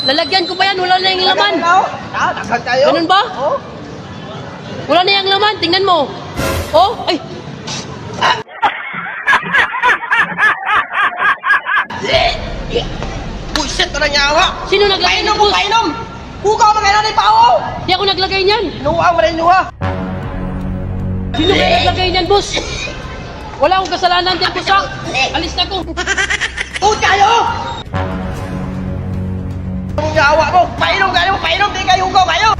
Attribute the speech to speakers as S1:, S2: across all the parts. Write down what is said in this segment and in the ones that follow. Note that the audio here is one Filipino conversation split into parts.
S1: Lalagyan ko pa yan, wala na yung laman.
S2: Dagan tayo.
S1: Ganun ba?
S2: Oh.
S1: Wala na yung laman, tingnan mo. Oh, ay.
S2: Buisit ka na nyawa.
S1: Sino naglagay
S2: Painom
S1: ng
S2: mo,
S1: bus?
S2: painom. Hugaw na kailan ay pao.
S1: Di ako naglagay niyan.
S2: Inuwa mo rin inuwa.
S1: Sino kaya naglagay niyan, boss? Wala akong kasalanan dyan, boss, ha? Alis na ko.
S2: Huwag kayo. Ang nyawa mo. Painom kayo, painom. Di kayo hugaw kayo.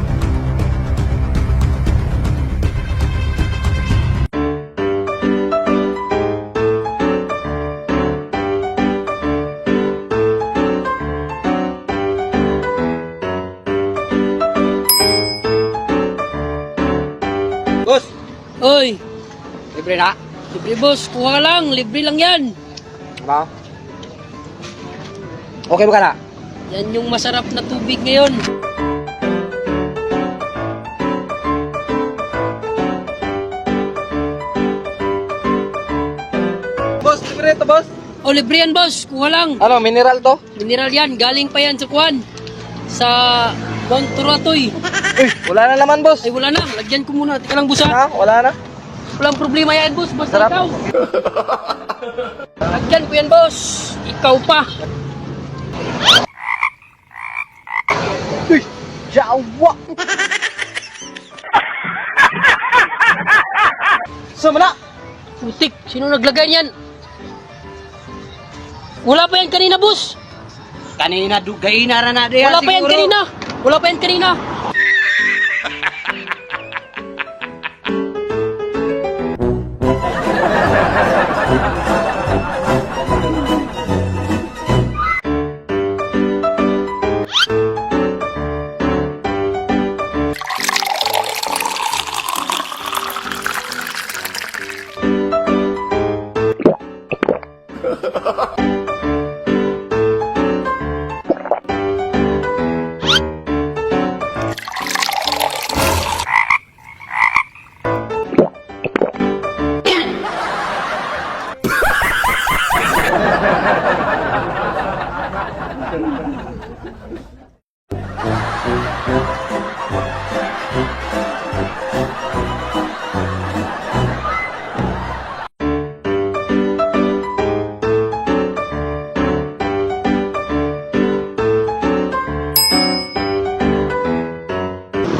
S2: Boss,
S1: Oy,
S2: libre na.
S1: libre, boss. Kuha ka lang, libre lang yan.
S2: Ba? Okay ba ka na?
S1: Yan yung masarap na tubig ngayon.
S2: Boss, libre ito, boss.
S1: Oh, libre yan, boss. Kuha lang.
S2: Ano, mineral to?
S1: Mineral yan. Galing pa yan sa kuwan. Sa Mount Turatoy.
S2: Uy, wala na naman, boss.
S1: Ay, wala na. Lagyan ko muna. Tika lang, boss, ha?
S2: Ha? Wala na?
S1: Walang problema yan, boss. Basta
S2: Sarap.
S1: ikaw. Lagyan ko yan, boss. Ikaw pa.
S2: Uy, jawa. Sama na.
S1: Putik. Sino naglagay niyan? Wala pa yan kanina, boss.
S2: Kanina, dugay na rin na diyan
S1: Wala pa yan kanina. Wala pa yan kanina.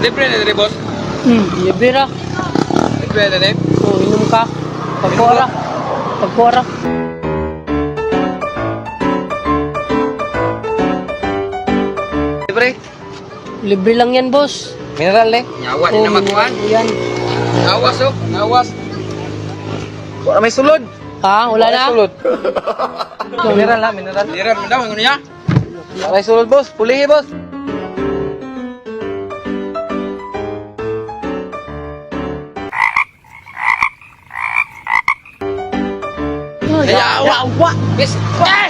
S2: Libre na rin, boss.
S1: Libre ra.
S2: Libre na rin.
S1: Oh, inom ka. Pagkora. Pagkora.
S2: Libre.
S1: Libre lang yan, boss.
S2: Mineral eh. Nyawa, di na makuhan.
S1: Yan.
S2: Nawas, oh. Nawas. Wala may sulod.
S1: Ha? Wala na?
S2: May sulod. Mineral ha, mineral. Mineral mo daw, ano niya? Wala may sulod, boss. Pulihi, boss. Yawa! Yes! Eh!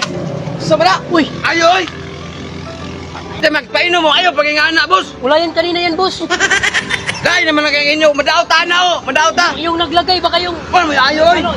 S2: Sobra!
S1: Uy!
S2: Ayoy! Hindi, magpainom mo. Ayaw, pagingana, boss.
S1: Wala yan kanina yan, boss.
S2: Dahil naman naging inyo. Madaot ta na, oh. Madaot ta.
S1: Yung naglagay, baka yung...
S2: Ano mo, ayoy!
S1: Ano?